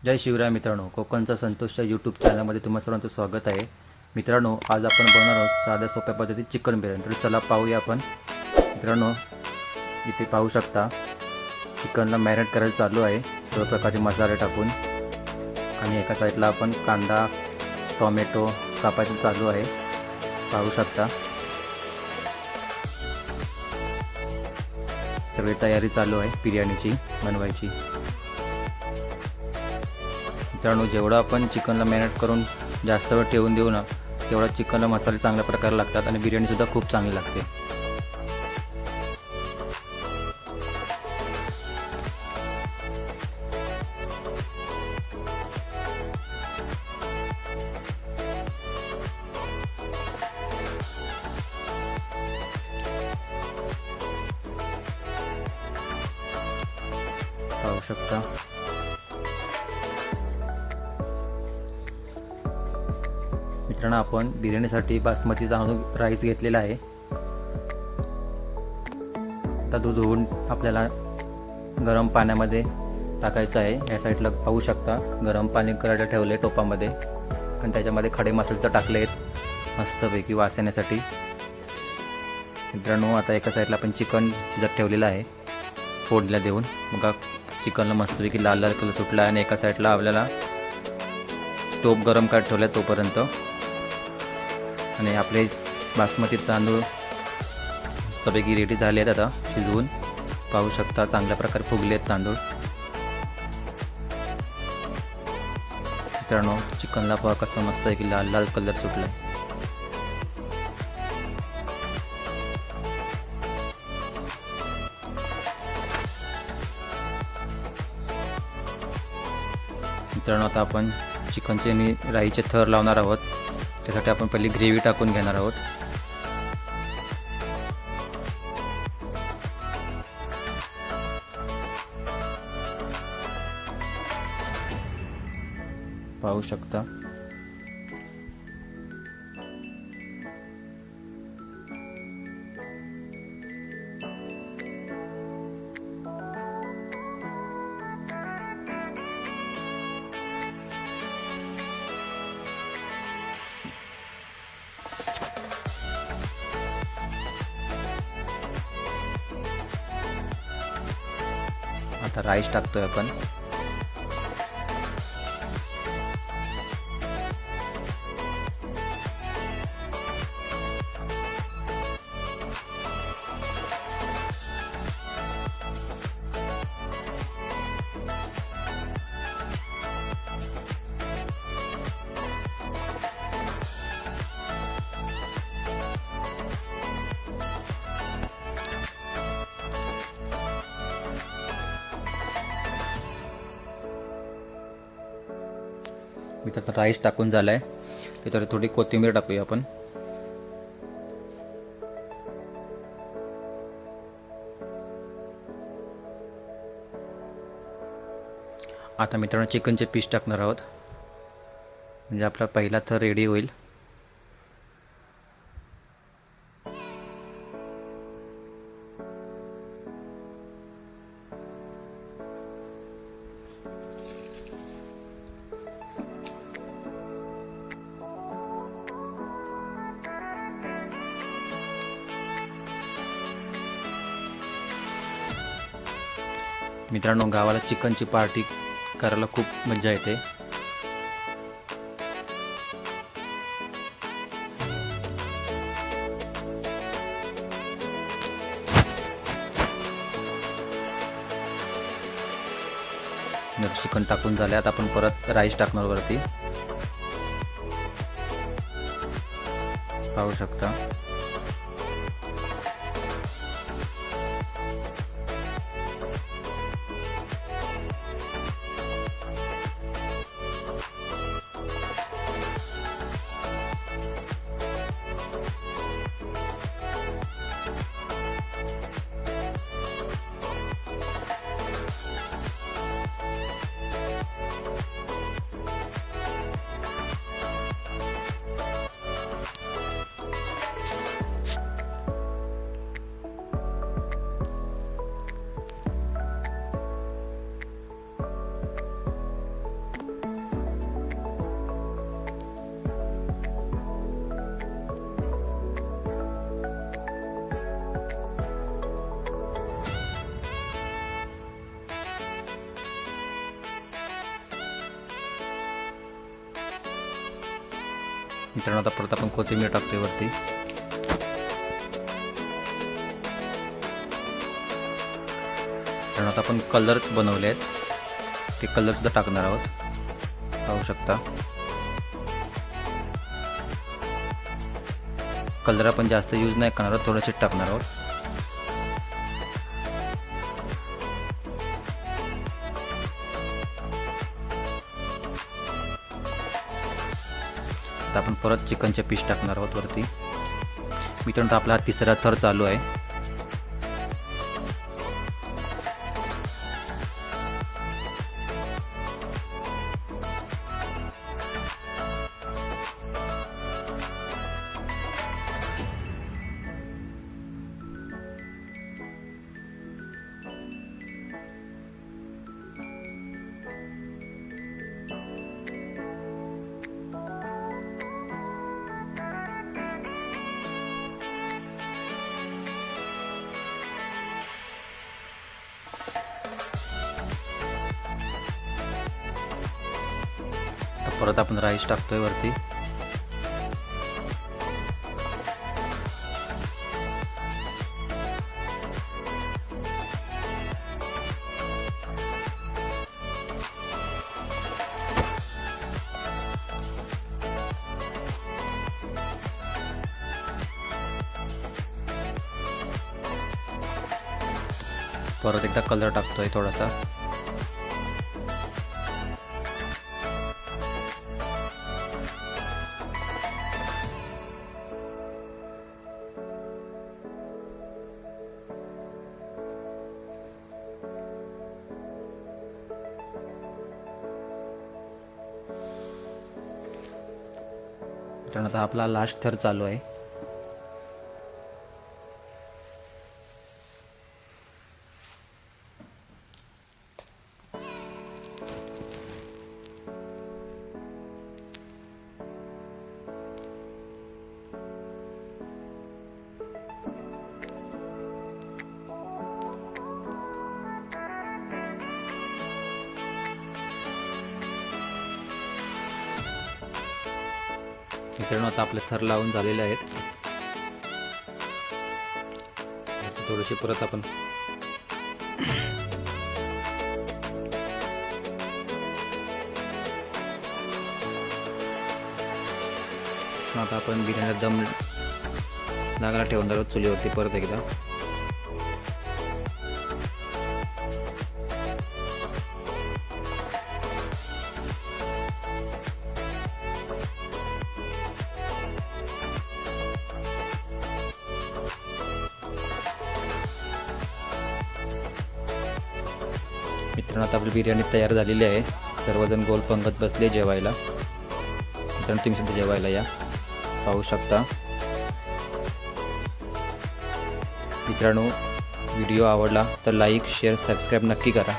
जय शिवराय मित्रांनो, कोकणचा संतोषच्या यूट्यूब चॅनलमध्ये तुम्हा सर्वांचं स्वागत आहे. मित्रांनो, आज आपण बनवणार आहोत साध्या सोप्या पद्धतीत चिकन बिर्याणी. तर चला पाहूया आपण. मित्रांनो, इथे पाहू शकता चिकनला मॅरिनेट करायला चालू आहे सर्व प्रकारचे मसाले टाकून. आणि एका साईडला आपण कांदा टोमॅटो कापायचं चालू आहे, पाहू शकता. सगळी तयारी चालू आहे बिर्याणीची बनवायची. मित्रांनो, जेवढं आपण चिकनला मॅरिनेट करून जास्त वेळ ठेवून देऊ ना, तेवढा चिकनला मसाले चांगल्या प्रकारे लागतात आणि बिर्याणीसुद्धा खूप चांगली लागते. पाहू शकता. मित्रांनो, आपण बिर्याणीसाठी बासमती तांदूळ राईस घेतलेला आहे. आता दूध धुवून आपल्याला गरम पाण्यामध्ये टाकायचं आहे. या साईडला पाहू शकता गरम पाणी करायला ठेवले टोपामध्ये आणि त्याच्यामध्ये खडे मसाले तर टाकले आहेत मस्तपैकी वास येण्यासाठी. मित्रांनो, आता एका साईडला आपण चिकन शिजत ठेवलेलं आहे फोडणीला देऊन. मग चिकनला मस्तपैकी लाल लाल कलर सुटला आणि एका साईडला आपल्याला टोप गरम करत ठेवला तोपर्यंत. आणि आपले बासमती तांदूळ मस्तपैकी रेडी झाले आहेत आता शिजवून. पाहू शकता चांगल्या प्रकारे फुगले आहेत तांदूळ. मित्रांनो, चिकनला पहा कसं मस्त आहे की लाल लाल कलर सुटला आहे. मित्रांनो, आता आपण चिकनचे आणि राईचे थर लावणार आहोत. त्यासाठी आपण पहिली ग्रेव्ही टाकून घेणार आहोत. पाहू शकता. आता राईस टाकतोय आपण. मी आता राईस टाकून झाला आहे. त्याच्यावर थोडी कोथिंबीर टाकूया आपण. आता मित्रांनो, चिकनचे पीस टाकणार आहोत म्हणजे आपला पहिला थर रेडी होईल. मित्रांनो, गावाला चिकनची पार्टी करायला खूप मजा येते. चिकन टाकून झाले. आता आपण परत राईस टाकणार वरती. पाहू शकता. मित्रांनो आता परत आपण कोथिंबीर टाकतोय वरती. मित्रांनो आता आपण कलर बनवले आहेत, ते कलर सुद्धा टाकणार आहोत. पाहू शकता कलर आपण जास्त यूज नाही करणार आहोत, थोडेसे टाकणार आहोत. आता आपण परत चिकनचे पीस टाकणार आहोत वरती. मित्रांनो आपला हा तिसरा थर चालू आहे. परत आपण राईस टाकतोय वरती. परत एकदा कलर टाकतोय थोडासा. आता आपला लास्ट थर चालू आहे. मित्रांनो आता आपले थर लावून झालेले आहेत. थोडीशी परत आपण आता आपण बिर्याणीला दम लागायला ठेवणार आहोत चुलीवरती परत एकदा. मित्रांनो आता आपली बिर्याणी तयार झालेली आहे. सर्वजण गोल पंगत बसले जेवायला. मित्रांनो तुम्ही सुद्धा जेवायला या. पाहू शकता. मित्रांनो व्हिडिओ आवडला तर लाईक शेअर सबस्क्राईब नक्की करा.